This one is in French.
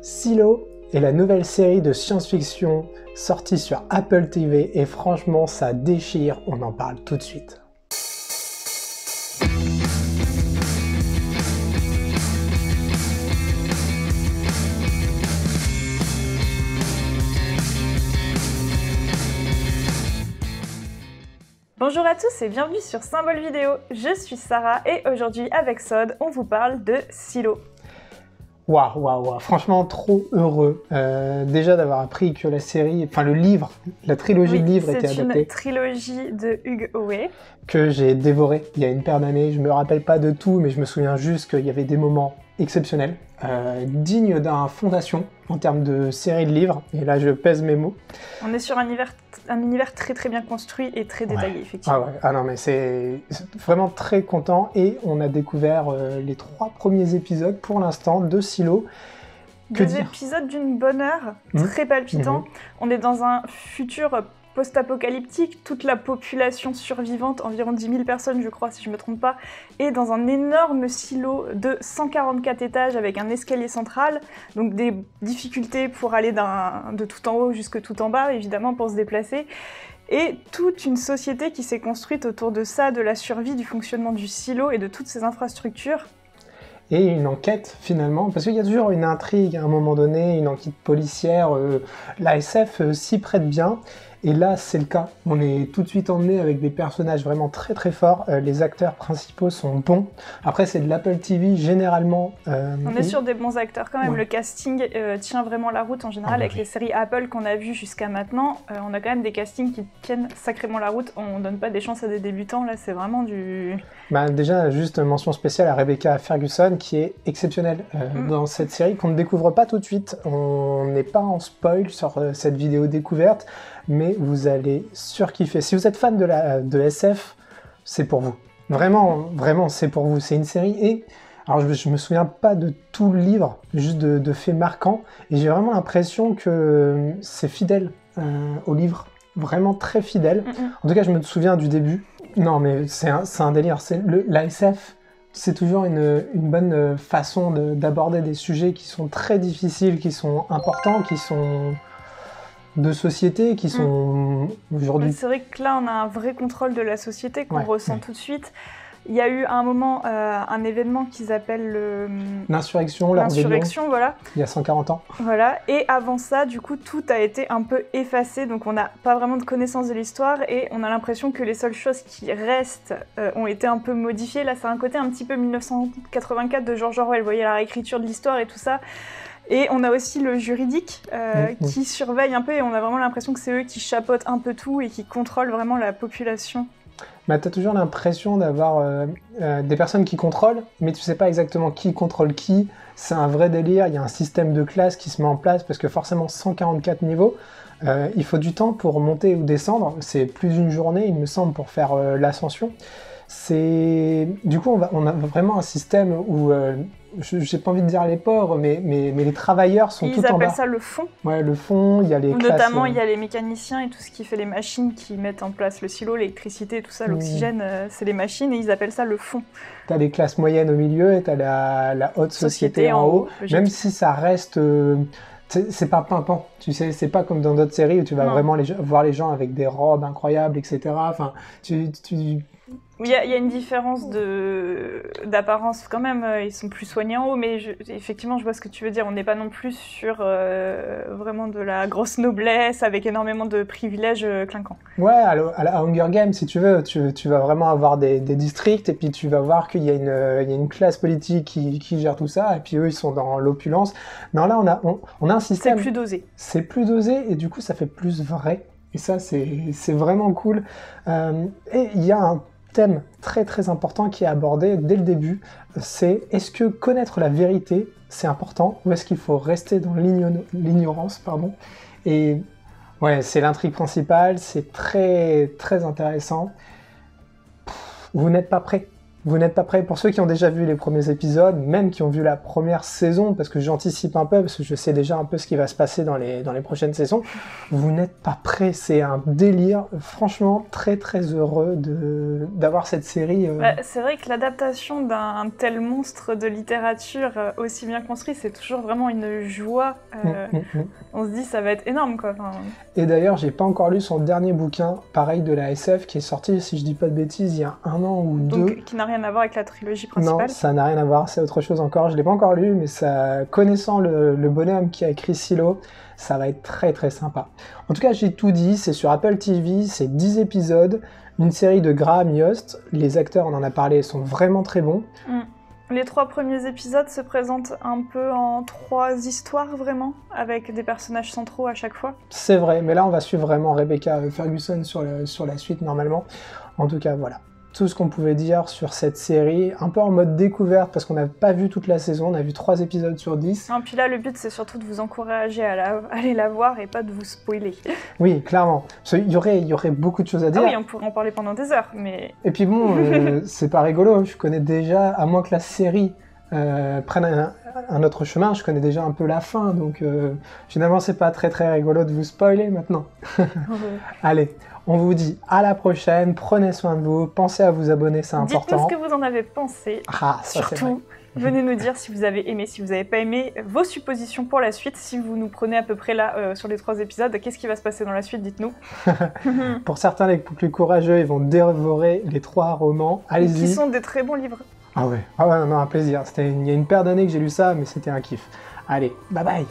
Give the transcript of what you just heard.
Silo est la nouvelle série de science-fiction sortie sur Apple TV et franchement ça déchire, on en parle tout de suite. Bonjour à tous et bienvenue sur Symbole Vidéo, je suis Sarah et aujourd'hui avec Sod, on vous parle de Silo. Waouh, franchement trop heureux déjà d'avoir appris que la série, enfin le livre, la trilogie de livres était adaptée. C'est une trilogie de Hugh Howey. Que j'ai dévoré il y a une paire d'années, je me rappelle pas de tout mais je me souviens juste qu'il y avait des moments exceptionnels, dignes d'un Fondation en termes de série de livres, et là je pèse mes mots. On est sur un univers très très bien construit et très détaillé, effectivement. Ah non mais c'est vraiment très content, et on a découvert les 3 premiers épisodes pour l'instant de Silo. Des épisodes d'une bonne heure, très palpitant. On est dans un futur post-apocalyptique, toute la population survivante, environ 10 000 personnes je crois si je ne me trompe pas, est dans un énorme silo de 144 étages avec un escalier central, donc des difficultés pour aller de tout en haut jusque tout en bas évidemment pour se déplacer, et toute une société qui s'est construite autour de ça, de la survie, du fonctionnement du silo et de toutes ces infrastructures. Et une enquête finalement, parce qu'il y a toujours une intrigue à un moment donné, une enquête policière, la SF s'y prête bien, et là c'est le cas. On est tout de suite emmené avec des personnages vraiment très très forts, les acteurs principaux sont bons. Après c'est de l'Apple TV généralement. On est sur des bons acteurs quand même, le casting tient vraiment la route en général avec les séries Apple qu'on a vues jusqu'à maintenant. On a quand même des castings qui tiennent sacrément la route, on donne pas des chances à des débutants, là c'est vraiment du... Déjà juste mention spéciale à Rebecca Ferguson qui est exceptionnelle dans cette série, qu'on ne découvre pas tout de suite. On n'est pas en spoil sur cette vidéo découverte, mais vous allez surkiffer. Si vous êtes fan de SF, c'est pour vous. Vraiment, c'est pour vous. C'est une série, et alors je me souviens pas de tout le livre, juste de faits marquants, et j'ai vraiment l'impression que c'est fidèle au livre, vraiment très fidèle. En tout cas, je me souviens du début. Non, mais c'est un délire. La SF, c'est toujours une bonne façon d'aborder des sujets qui sont très difficiles, qui sont importants, qui sont de société, qui sont aujourd'hui... C'est vrai que là, on a un vrai contrôle de la société qu'on ressent tout de suite. Il y a eu à un moment un événement qu'ils appellent l'insurrection, voilà. Il y a 140 ans. Voilà, et avant ça, du coup, tout a été un peu effacé, donc on n'a pas vraiment de connaissance de l'histoire, et on a l'impression que les seules choses qui restent ont été un peu modifiées. Là, c'est un côté un petit peu 1984 de George Orwell, vous voyez, la réécriture de l'histoire et tout ça. Et on a aussi le juridique qui surveille un peu, et on a vraiment l'impression que c'est eux qui chapeautent un peu tout et qui contrôlent vraiment la population. T'as toujours l'impression d'avoir des personnes qui contrôlent, mais tu sais pas exactement qui contrôle qui. C'est un vrai délire, il y a un système de classe qui se met en place, parce que forcément 144 niveaux, il faut du temps pour monter ou descendre, c'est plus d'une journée il me semble pour faire l'ascension. Du coup on a vraiment un système où, j'ai pas envie de dire les pauvres, mais les travailleurs sont tout en bas. Ils appellent ça le fond. Ouais, le fond, il y a les classes... Notamment, il y a les mécaniciens et tout ce qui fait les machines qui mettent en place le silo, l'électricité, tout ça, l'oxygène, c'est les machines, et ils appellent ça le fond. T'as les classes moyennes au milieu et t'as la haute société en haut, même si ça reste... c'est pas pimpant, tu sais, c'est pas comme dans d'autres séries où tu vas vraiment voir les gens avec des robes incroyables, etc. Enfin, Il y a une différence d'apparence quand même, ils sont plus soignés en haut, mais effectivement je vois ce que tu veux dire, on n'est pas non plus sur vraiment de la grosse noblesse avec énormément de privilèges clinquants. Ouais, à la Hunger Games si tu veux, tu vas vraiment avoir des districts, et puis tu vas voir qu'il y a une classe politique qui gère tout ça, et puis eux ils sont dans l'opulence. Non, là on a un système... C'est plus dosé. C'est plus dosé, et du coup ça fait plus vrai, et ça c'est vraiment cool. Et il y a un thème très très important qui est abordé dès le début, c'est est-ce que connaître la vérité c'est important, ou est-ce qu'il faut rester dans l'ignorance, pardon. Et ouais, c'est l'intrigue principale, c'est très très intéressant. Vous n'êtes pas prêts, Vous n'êtes pas prêts? Pour ceux qui ont déjà vu les premiers épisodes, même qui ont vu la première saison, parce que j'anticipe un peu, parce que je sais déjà un peu ce qui va se passer dans les prochaines saisons, vous n'êtes pas prêts. C'est un délire. Franchement, très très heureux d'avoir cette série. C'est vrai que l'adaptation d'un tel monstre de littérature aussi bien construit, c'est toujours vraiment une joie. On se dit, ça va être énorme, quoi. Enfin... Et d'ailleurs, j'ai pas encore lu son dernier bouquin, pareil de la SF, qui est sorti, si je dis pas de bêtises, il y a 1 an ou 2. Donc, qui n'a rien à voir avec la trilogie principale. Non, ça n'a rien à voir, c'est autre chose encore. Je l'ai pas encore lu, mais ça, connaissant le bonhomme qui a écrit Silo, ça va être très très sympa. En tout cas, j'ai tout dit, c'est sur Apple TV, c'est 10 épisodes, une série de Graham Yost. Les acteurs, on en a parlé, sont vraiment très bons. Les 3 premiers épisodes se présentent un peu en 3 histoires, vraiment, avec des personnages centraux à chaque fois. C'est vrai, mais là, on va suivre vraiment Rebecca Ferguson sur la suite, normalement. En tout cas, voilà. Tout ce qu'on pouvait dire sur cette série, un peu en mode découverte, parce qu'on n'a pas vu toute la saison, on a vu 3 épisodes sur 10. Non, puis là, le but, c'est surtout de vous encourager à aller la voir et pas de vous spoiler. Oui, clairement. Il y aurait beaucoup de choses à dire. Ah oui, on pourrait en parler pendant des heures, mais... Et puis bon, c'est pas rigolo, je connais déjà, à moins que la série prenne un autre chemin, je connais déjà un peu la fin, donc finalement, c'est pas très très rigolo de vous spoiler maintenant. Allez. On vous dit à la prochaine, prenez soin de vous, pensez à vous abonner, c'est important. Dites-nous ce que vous en avez pensé. Ah, ça, surtout, venez nous dire si vous avez aimé, si vous n'avez pas aimé, vos suppositions pour la suite. Si vous nous prenez à peu près là sur les 3 épisodes, qu'est-ce qui va se passer dans la suite, dites-nous. Pour certains, les plus courageux, ils vont dévorer les 3 romans. Allez-y. Qui sont des très bons livres. Ah ouais, non, un plaisir. Il y a une paire d'années que j'ai lu ça, mais c'était un kiff. Allez, bye bye.